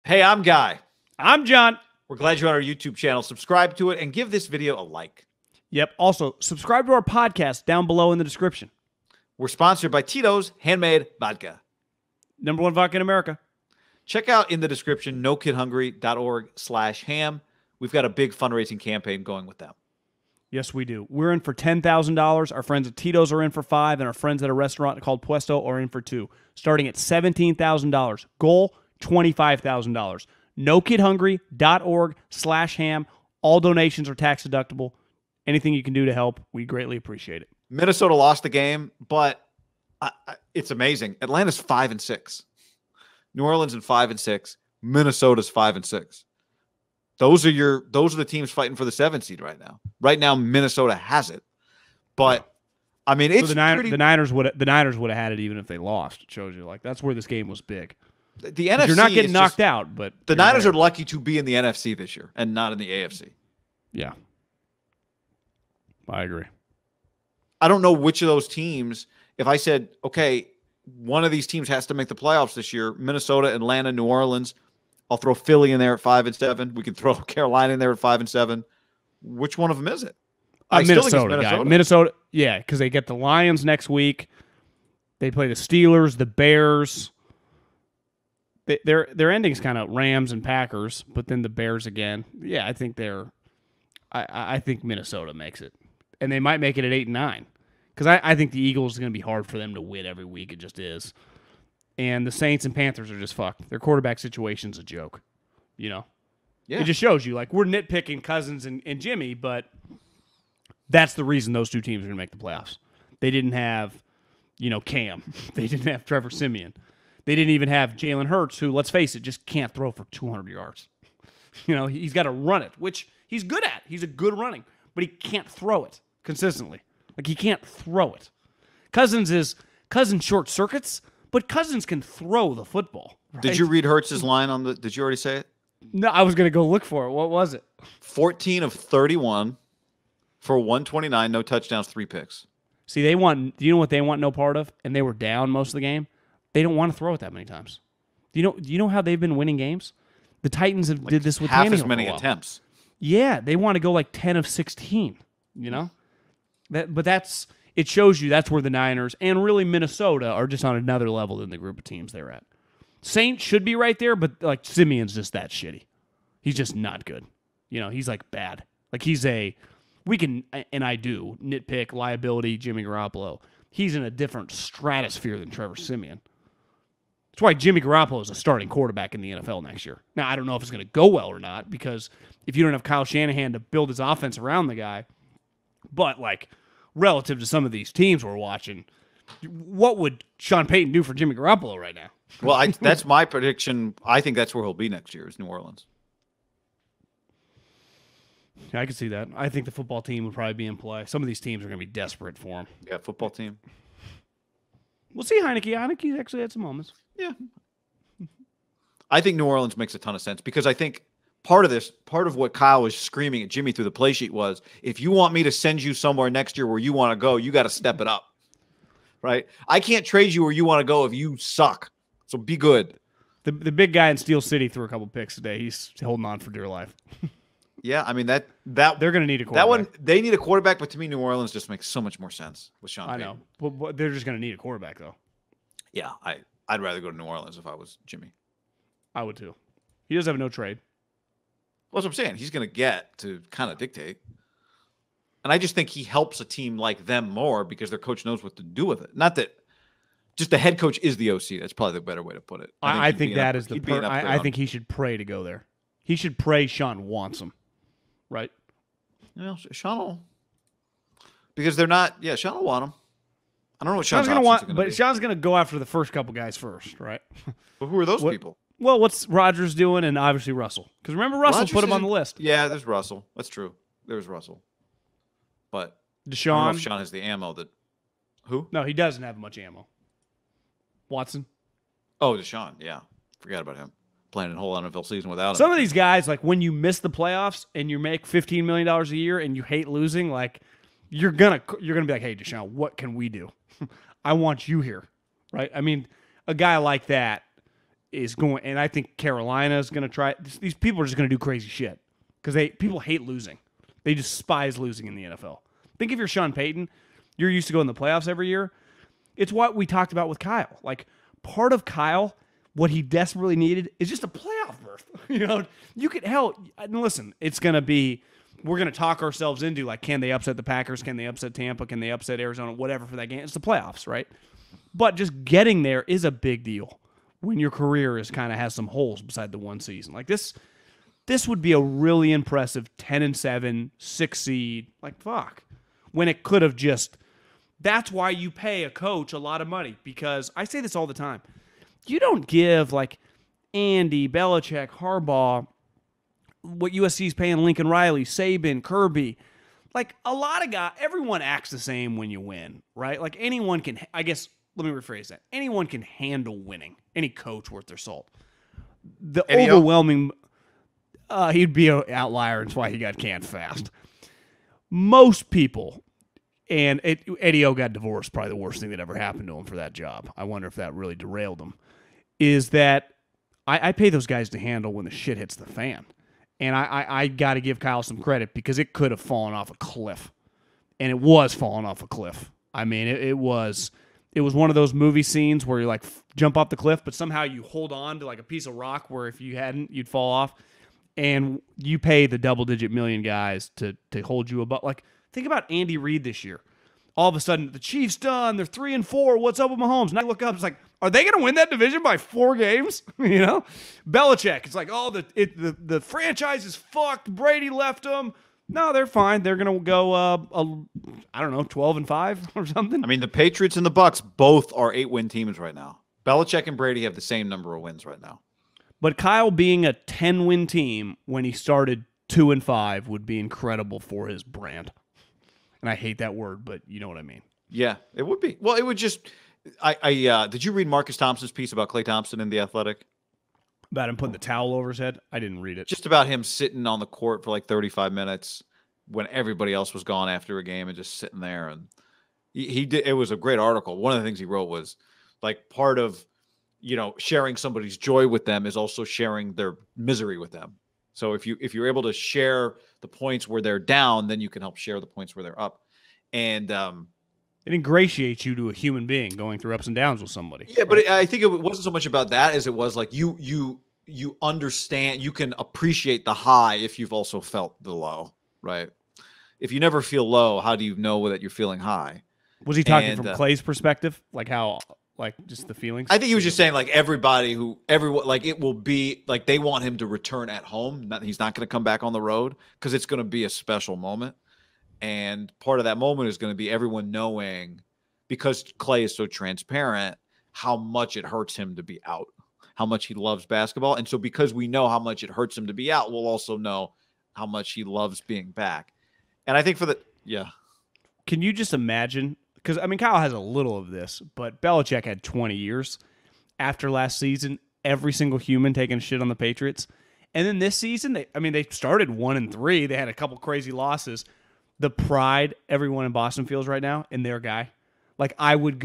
Hey, I'm Guy. I'm John. We're glad you're on our YouTube channel. Subscribe to it and give this video a like. Yep. Also, subscribe to our podcast down below in the description. We're sponsored by Tito's Handmade Vodka. #1 vodka in America. Check out in the description, nokidhungry.org/ham. We've got a big fundraising campaign going with them. Yes, we do. We're in for $10,000. Our friends at Tito's are in for $5,000, and our friends at a restaurant called Puesto are in for $2,000. Starting at $17,000. Goal, $25,000. nokidhungry.org/ham. All donations are tax deductible. Anything you can do to help, we greatly appreciate it. Minnesota lost the game, but it's amazing. Atlanta's 5-6. New Orleans in 5-6. Minnesota's 5-6. Those are the teams fighting for the 7th seed right now. Right now, Minnesota has it, but I mean, it's so the Niners would have had it even if they lost. It shows you like that's where this game was big. The NFC, you're not getting knocked out, but the Niners are lucky to be in the NFC this year and not in the AFC. Yeah, I agree. I don't know which of those teams. If I said, okay, one of these teams has to make the playoffs this year, Minnesota, Atlanta, New Orleans. I'll throw Philly in there at 5-7. We can throw Carolina in there at 5-7. Which one of them is it? Minnesota, yeah, because they get the Lions next week. They play the Steelers, the Bears. Their ending's kind of Rams and Packers, but then the Bears again. Yeah, I think I think Minnesota makes it, and they might make it at 8-9. Because I think the Eagles is going to be hard for them to win every week. It just is. And the Saints and Panthers are just fucked. Their quarterback situation's a joke. You know? Yeah. It just shows you, like, we're nitpicking Cousins and Jimmy, but that's the reason those two teams are going to make the playoffs. They didn't have, Cam. They didn't have Trevor Siemian. They didn't even have Jalen Hurts, who, let's face it, just can't throw for 200 yards. He's got to run it, which he's good at. He's a good running, but he can't throw it consistently. Like, he can't throw it. Cousins short circuits, but Cousins can throw the football. Right? Did you read Hurts' line on the? Did you already say it? No, I was going to go look for it. What was it? 14 of 31 for 129, no touchdowns, 3 picks. See, do you know what they want no part of? And they were down most of the game. They don't want to throw it that many times. Do you know how they've been winning games? The Titans did this with half Tannehill as many attempts. Yeah, they want to go like 10 of 16. It shows you that's where the Niners and really Minnesota are just on another level than the group of teams they're at. Saints should be right there, but like Simeon's just that shitty. He's just not good. He's like bad. Like we can, and I do, nitpick liability Jimmy Garoppolo. He's in a different stratosphere than Trevor Siemian. That's why Jimmy Garoppolo is a starting quarterback in the NFL next year. Now, I don't know if it's going to go well or not, because if you don't have Kyle Shanahan to build his offense around the guy, but like, relative to some of these teams we're watching, what would Sean Payton do for Jimmy Garoppolo right now? Well, that's my prediction. I think that's where he'll be next year is New Orleans. Yeah, I can see that. I think the football team would probably be in play. Some of these teams are going to be desperate for him. Yeah, football team. We'll see Heineke. Heineke's actually had some moments. Yeah. I think New Orleans makes a ton of sense because I think part of what Kyle was screaming at Jimmy through the play sheet was, if you want me to send you somewhere next year where you want to go, you got to step it up, right? I can't trade you where you want to go if you suck. So be good. The big guy in Steel City threw a couple picks today. He's holding on for dear life. Yeah, I mean that they're going to need a quarterback. That one they need a quarterback, but to me, New Orleans just makes so much more sense with Sean Payton. I know, but they're just going to need a quarterback though. Yeah, I'd rather go to New Orleans if I was Jimmy. I would too. He does have no trade. Well, that's what I'm saying. He's going to get to kind of dictate. And I just think he helps a team like them more because their coach knows what to do with it. Not that just the head coach is the OC. That's probably the better way to put it. I think that is the I think he should pray to go there. He should pray Sean wants him. Right? Sean will. Because they're not, Sean will want him. I don't know what Sean's going to want, but Sean's going to go after the first couple guys first, right? But who are those people? Well, what's Rodgers doing, and obviously Russell. Because remember, Russell put him on the list. Yeah, there's Russell. That's true. There's Russell. But Deshaun. I don't know if Sean has the ammo that. Who? No, he doesn't have much ammo. Watson. Oh, Deshaun. Yeah, forgot about him. Playing a whole NFL season without him. Some of these guys, like when you miss the playoffs and you make $15 million a year and you hate losing, like you're gonna be like, hey, Deshaun, what can we do? I want you here, right? I mean, a guy like that is going, and I think Carolina is going to try. These people are just going to do crazy shit because people hate losing. They despise losing in the NFL. Think if you're Sean Payton, you're used to going to the playoffs every year. It's what we talked about with Kyle. Like, part of Kyle, what he desperately needed is just a playoff berth. You could and listen, it's going to be, we're going to talk ourselves into, like, can they upset the Packers? Can they upset Tampa? Can they upset Arizona? Whatever for that game. It's the playoffs, right? But just getting there is a big deal when your career has some holes beside the one season. Like, this would be a really impressive 10-7, 6 seed. Like, fuck. When it could have just, that's why you pay a coach a lot of money, because I say this all the time. You don't give, like, Andy, Belichick, Harbaugh, what USC's paying Lincoln Riley, Saban, Kirby. Like, a lot of guys, everyone acts the same when you win, right? Like, anyone can, I guess, let me rephrase that. Anyone can handle winning. Any coach worth their salt. The overwhelming, he'd be an outlier, and that's why he got canned fast. Most people, and Eddie O got divorced, probably the worst thing that ever happened to him for that job. I wonder if that really derailed him. Is that I pay those guys to handle when the shit hits the fan. And I got to give Kyle some credit, because it could have fallen off a cliff. And it was falling off a cliff. I mean, it was one of those movie scenes where you, like, jump off the cliff, but somehow you hold on to, like, a piece of rock where if you hadn't, you'd fall off. And you pay the double-digit million guys to hold you above. Like, think about Andy Reid this year. All of a sudden, the Chiefs done. They're 3-4. What's up with Mahomes? And I look up, it's like, are they going to win that division by 4 games? Belichick, it's like, oh, the franchise is fucked. Brady left them. No, they're fine. They're going to go, I don't know, 12-5 or something. I mean, the Patriots and the Bucks both are 8-win teams right now. Belichick and Brady have the same number of wins right now. But Kyle being a 10-win team when he started 2-5 would be incredible for his brand. And I hate that word, but you know what I mean. Yeah, it would be. Well, it would just. Did you read Marcus Thompson's piece about Klay Thompson in The Athletic? About him putting the towel over his head? I didn't read it. Just about him sitting on the court for like 35 minutes when everybody else was gone after a game and just sitting there. And he did. It was a great article. One of the things he wrote was, like, part of, sharing somebody's joy with them is also sharing their misery with them. So if you're able to share the points where they're down, then you can help share the points where they're up. And it ingratiates you to a human being going through ups and downs with somebody. Yeah, right? But I think it wasn't so much about that as it was like you understand, you can appreciate the high if you've also felt the low, right? If you never feel low, how do you know that you're feeling high? Was he talking from Clay's perspective? Like how, like, just the feelings? I think he was just saying, like, everyone, like, it will be like they want him to return at home. He's not going to come back on the road because it's going to be a special moment. And part of that moment is going to be everyone knowing, because Clay is so transparent, how much it hurts him to be out, how much he loves basketball. And so because we know how much it hurts him to be out, we'll also know how much he loves being back. And I think Can you just imagine? Because, I mean, Kyle has a little of this, but Belichick had 20 years after last season, every single human taking a shit on the Patriots. And then this season, they started 1-3. They had a couple crazy losses. The pride everyone in Boston feels right now in their guy. Like, I would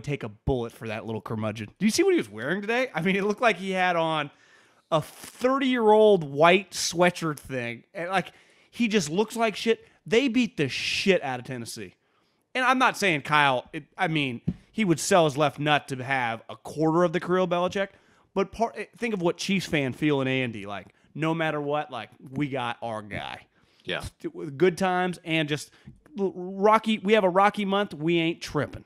take a bullet for that little curmudgeon. Do you see what he was wearing today? I mean, it looked like he had on a 30-year-old white sweatshirt thing. And, like, he just looks like shit. They beat the shit out of Tennessee. And I'm not saying Kyle, he would sell his left nut to have a quarter of the career of Belichick. But think of what Chiefs fan feel in Andy. Like, no matter what, like, we got our guy. Yeah. With good times and just rocky. We have a rocky month. We ain't tripping.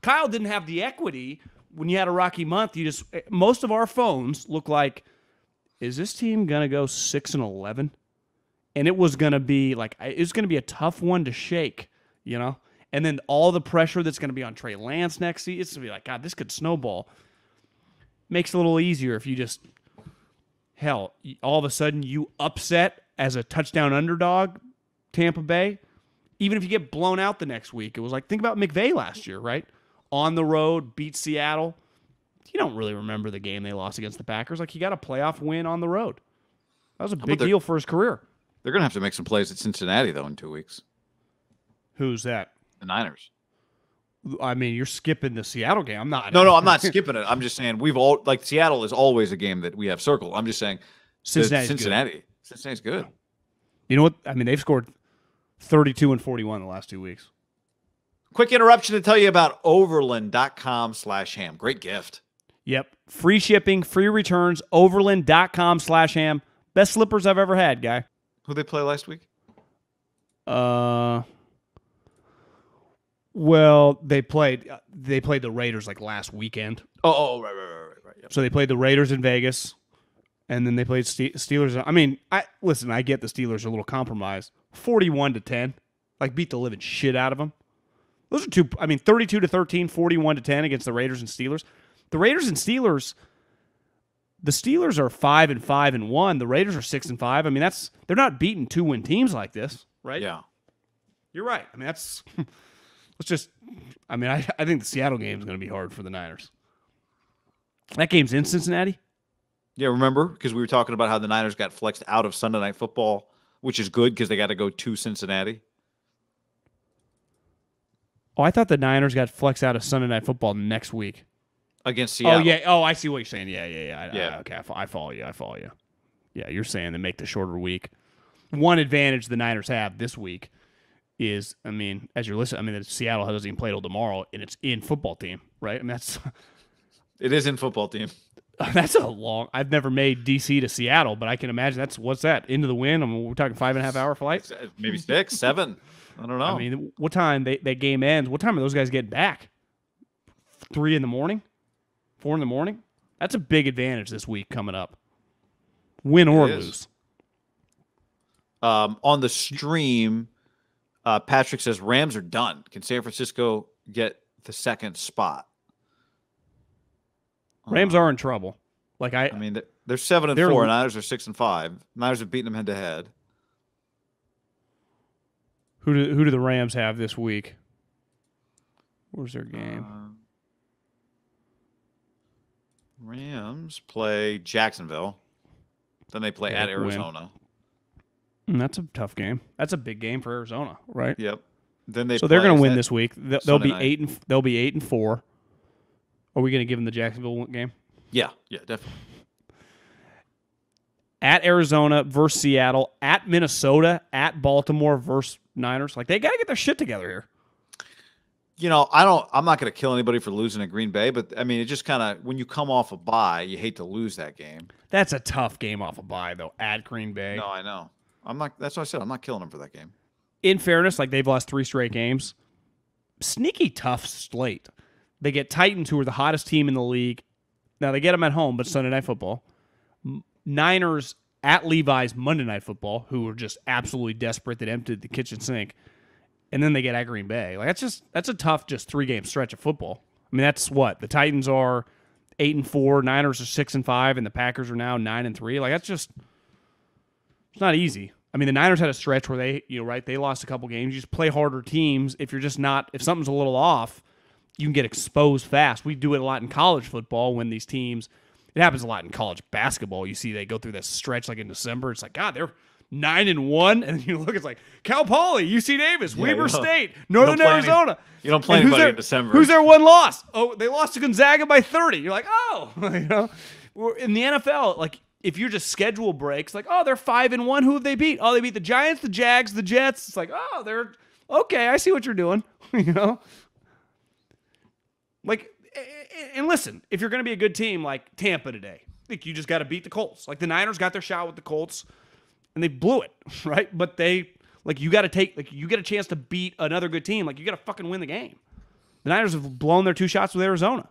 Kyle didn't have the equity when you had a rocky month. Most of our phones look like, is this team going to go 6-11? And it was going to be like, it's going to be a tough one to shake, And then all the pressure that's going to be on Trey Lance next season, it's going to be like, God, this could snowball. Makes it a little easier if you just, all of a sudden you upset as a touchdown underdog, Tampa Bay. Even if you get blown out the next week, it was like, think about McVay last year, right? On the road, beat Seattle. You don't really remember the game they lost against the Packers. Like, he got a playoff win on the road. That was a big deal for his career. They're going to have to make some plays at Cincinnati, though, in 2 weeks. Who's that? The Niners. I mean, you're skipping the Seattle game. I'm not. No, I'm not skipping it. I'm just saying Seattle is always a game that we have circled. I'm just saying Cincinnati's good. You know what? I mean, they've scored 32 and 41 the last 2 weeks. Quick interruption to tell you about overland.com/ham. Great gift. Yep. Free shipping, free returns, overland.com/ham. Best slippers I've ever had, guy. Who they play last week? Well, they played the Raiders like last weekend. Right. Yep. So they played the Raiders in Vegas, and then they played Steelers. I mean, I get the Steelers are a little compromised. 41-10, like beat the living shit out of them. Those are 32-13, 41-10 against the Raiders and Steelers. The Raiders and Steelers, the Steelers are 5-5-1. The Raiders are 6-5. I mean, they're not beating 2-win teams like this, right? Yeah, you're right. I mean, let's just. I mean, I think the Seattle game is going to be hard for the Niners. That game's in Cincinnati. Yeah, remember because we were talking about how the Niners got flexed out of Sunday Night Football, which is good because they got to go to Cincinnati. Oh, I thought the Niners got flexed out of Sunday Night Football next week. Against Seattle. Oh, yeah. Oh, I see what you're saying. Yeah. Okay, I follow you. Yeah, you're saying they make the shorter week. One advantage the Niners have this week is, I mean, as you're listening, I mean, Seattle doesn't even play till tomorrow, and it's in football team, right? I mean, it is in football team. That's a long. I've never made DC to Seattle, but I can imagine what's that into the wind? I mean, we're talking 5.5 hour flight, maybe 6, 7. I don't know. I mean, what time that game ends? What time are those guys getting back? 3 in the morning, 4 in the morning. That's a big advantage this week coming up. Win or lose. On the stream, Patrick says Rams are done. Can San Francisco get the second spot? Rams are in trouble. I mean, they're 7-4. Niners are 6-5. Niners have beaten them head to head. Who do the Rams have this week? Where's their game? Rams play Jacksonville. Then they play at Arizona. That's a tough game. That's a big game for Arizona, right? Yep. Then they're going to win this week. They'll be 8-4. Are we going to give them the Jacksonville game? Yeah, definitely. At Arizona versus Seattle, at Minnesota, at Baltimore versus Niners. Like, they got to get their shit together here. You know, I'm not going to kill anybody for losing at Green Bay, but I mean, it just kind of, when you come off a bye, you hate to lose that game. That's a tough game off a bye, though, at Green Bay. No, I know. That's what I said. I'm not killing them for that game. In fairness, like, they've lost 3 straight games. Sneaky tough slate. They get Titans, who are the hottest team in the league. Now, they get them at home, but Sunday Night Football. Niners at Levi's Monday Night Football, who are just absolutely desperate that emptied the kitchen sink. And then they get at Green Bay. Like, that's a tough just 3-game stretch of football. I mean, that's what? The Titans are 8-4, Niners are 6-5, and the Packers are now 9-3. Like, it's not easy. I mean, the Niners had a stretch where they lost a couple games. You just play harder teams. If something's a little off, you can get exposed fast. We do it a lot in college football when these teams, it happens a lot in college basketball. You see they go through this stretch like in December. It's like, God, they're 9-1. And then you look, it's like Cal Poly, UC Davis, Weber State, Northern Arizona. You don't play anybody in December. Who's their one loss? Oh, they lost to Gonzaga by 30. You're like, oh, in the NFL, like, if you're just schedule breaks, like, oh, they're 5-1. Who have they beat? Oh, they beat the Giants, the Jags, the Jets. It's like, oh, they're okay. I see what you're doing. Like, and listen, if you're going to be a good team like Tampa today, like, you just got to beat the Colts. Like, the Niners got their shot with the Colts, and they blew it, right? But you got to you get a chance to beat another good team. Like, you got to fucking win the game. The Niners have blown their 2 shots with Arizona.